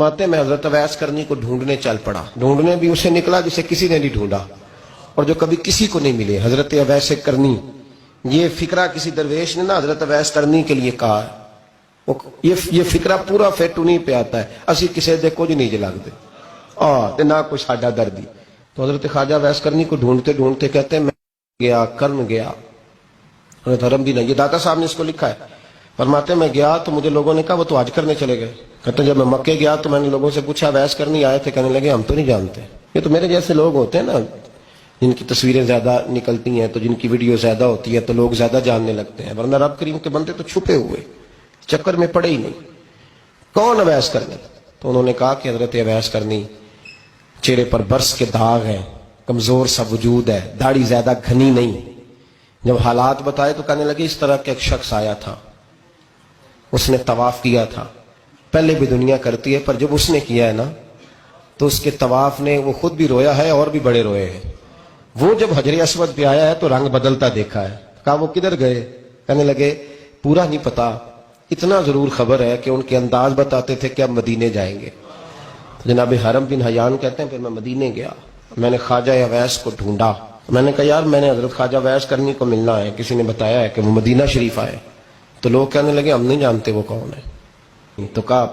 फरमाते मैं हजरत अवैस करनी को ढूंढने चल पड़ा। ढूंढने भी उसे निकला जिसे किसी ने नहीं ढूंढा और जो कभी किसी को नहीं मिले। हजरत अवैस करनी, ये फिक्रा किसी दरवेश ने ना हजरत अवैस करनी के लिए कहा है। ये फिक्रा पूरा फिट उन्हीं पे आता है, असी किसी दे कुछ नहीं लगते ते ना कोई साडा दर्दी। तो हजरत ख्वाजा अवैस करनी को ढूंढते ढूंढते कहते हैं मैं गया कर्म गया। धर्म भी नहीं, ये दाता साहब ने इसको लिखा है। फरमाते मैं गया तो मुझे लोगों ने कहा वो तो हज करने चले गए। कहते जब मैं मक्के गया तो मैंने लोगों से पूछा अवैस करनी आए थे, कहने लगे हम तो नहीं जानते। ये तो मेरे जैसे लोग होते हैं ना, जिनकी तस्वीरें ज्यादा निकलती हैं तो जिनकी वीडियो ज्यादा होती है तो लोग ज्यादा जानने लगते हैं, वरना रब करीम के बंदे तो छुपे हुए चक्कर में पड़े ही नहीं। कौन अवैस करनी? तो उन्होंने कहा कि हजरत अवैस करनी, चेहरे पर बर्स के दाग हैं, कमजोर सा वजूद है, दाढ़ी ज्यादा घनी नहीं। जब हालात बताए तो कहने लगे इस तरह का एक शख्स आया था, उसने तवाफ किया था। पहले भी दुनिया करती है पर जब उसने किया है ना तो उसके तवाफ ने वो खुद भी रोया है और भी बड़े रोए हैं। वो जब हजरे अस्वद पे आया है तो रंग बदलता देखा है। कहा वो किधर गए? कहने लगे पूरा नहीं पता, इतना जरूर खबर है कि उनके अंदाज बताते थे कि अब मदीने जाएंगे। तो जनाब हरम बिन हयान कहते हैं फिर मैं मदीने गया, मैंने ख्वाजा अवैस को ढूंढा। मैंने कहा यार मैंने हजरत ख्वाजा अवैस करनी को मिलना है, किसी ने बताया है कि वो मदीना शरीफ आए। तो लोग कहने लगे हम नहीं जानते वो कौन है। तो कहा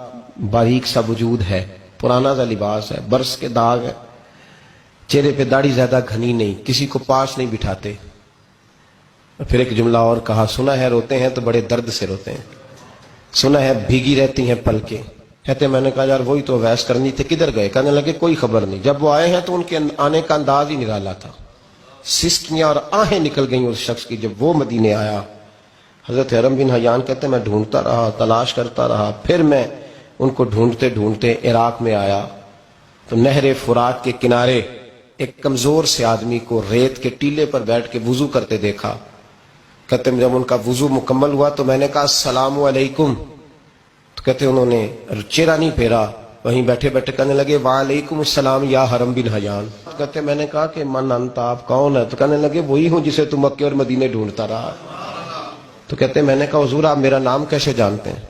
बारीक सा वजूद है, पुराना सा लिबास है, बरस के दाग है, चेहरे पे दाढ़ी ज्यादा घनी नहीं, किसी को पास नहीं बिठाते। फिर एक जुमला और कहा, सुना है रोते हैं तो बड़े दर्द से रोते हैं, सुना है भीगी रहती हैं पलकें। कहते मैंने कहा यार वही तो अवैस करनी थे, किधर गए? कहने लगे कोई खबर नहीं। जब वो आए हैं तो उनके आने का अंदाज ही निराला था, सिस्कियां और आहें निकल गई उस शख्स की जब वो मदीने आया। हजरत हरम बिन हयान कहते मैं ढूंढता रहा, तलाश करता रहा, फिर मैं उनको ढूंढते ढूंढते इराक में आया तो नहर फुरात के किनारे एक कमजोर से आदमी को रेत के टीले पर बैठ के वुजू करते देखा। कहते जब उनका वुजू मुकम्मल हुआ तो मैंने कहा अस्सलामु अलैकुम। तो कहते उन्होंने चेहरा नहीं फेरा, वहीं बैठे बैठे कहने लगे वालेकुम अस्सलाम या हरम बिन हयान। कहते मैंने कहा कि मन अंत आप कौन है? तो कहने लगे वही हूं जिसे तुम मक्के और मदीने ढूंढता रहा। तो कहते मैंने कहा हुजूर आप मेरा नाम कैसे जानते हैं?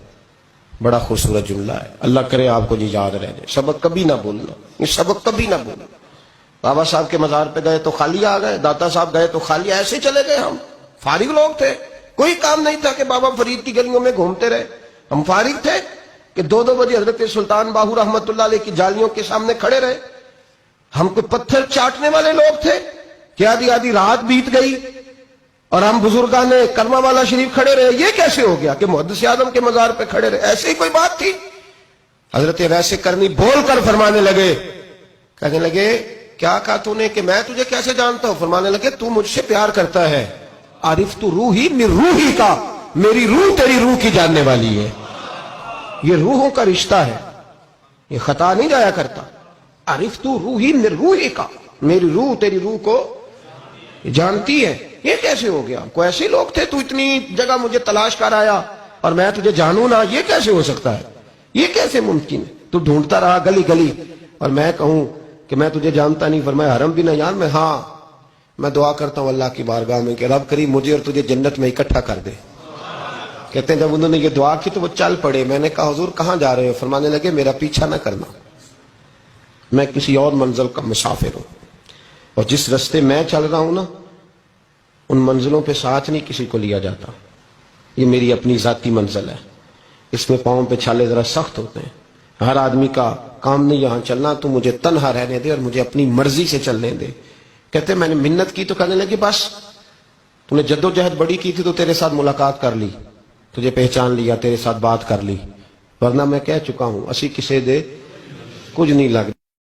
बड़ा खूबसूरत जुमला है, अल्लाह करे आपको जी याद रह जाए। सबक कभी ना भूलना, ये सबक कभी ना भूलना। बाबा साहब के मजार पे गए तो खाली आ गए, दाता साहब गए तो खाली ऐसे चले गए। हम फारिग लोग थे, कोई काम नहीं था कि बाबा फरीद की गलियों में घूमते रहे। हम फारिग थे कि 2-2 बजे हजरत सुल्तान बाहू रहमतुल्लाह अलैह की जालियों के सामने खड़े रहे। हम कोई पत्थर चाटने वाले लोग थे कि आधी आधी रात बीत गई और हम बुजुर्गान करमा वाला शरीफ खड़े रहे। ये कैसे हो गया कि मुहद्दिस आदम के मजार पे खड़े रहे? ऐसे ही कोई बात थी? हजरत वैसे करनी बोल कर फरमाने लगे, कहने लगे क्या कहा तूने कि मैं तुझे कैसे जानता हूं? फरमाने लगे तू मुझसे प्यार करता है, आरिफ तू रूही मिर रूही का, मेरी रूह तेरी रूह की जानने वाली है। ये रूहों का रिश्ता है, ये खता नहीं जाया करता। आरिफ तू रूही मिर रूही का, मेरी रूह तेरी रूह को जानती है। ये कैसे हो गया? कोई ऐसे लोग थे, तू इतनी जगह मुझे तलाश कर आया और मैं तुझे जानू ना? ये कैसे हो सकता है? ये कैसे मुमकिन है? तू ढूंढता रहा गली गली और मैं कहूं कि मैं तुझे जानता नहीं। फरमाया हरम बिन हयान में, हाँ मैं दुआ करता हूं अल्लाह की बारगाह में कि रब करीम मुझे और तुझे जन्नत में इकट्ठा कर दे। कहते हैं जब उन्होंने ये दुआ की तो वो चल पड़े। मैंने कहा हुजूर कहां जा रहे हो? फरमाने लगे मेरा पीछा ना करना, मैं किसी और मंजिल का मुसाफिर हूं और जिस रास्ते मैं चल रहा हूं ना उन मंजिलों पे साथ नहीं किसी को लिया जाता। ये मेरी अपनी जाती मंजिल है, इसमें पाँव पे छाले जरा सख्त होते हैं। हर आदमी का काम नहीं यहां चलना, तो मुझे तन्हा रहने दे और मुझे अपनी मर्जी से चलने दे। कहते मैंने मिन्नत की तो कहने लगे बस तूने जद्दोजहद बड़ी की थी तो तेरे साथ मुलाकात कर ली, तुझे पहचान लिया, तेरे साथ बात कर ली, वरना मैं कह चुका हूं असी किसे दे कुछ नहीं लग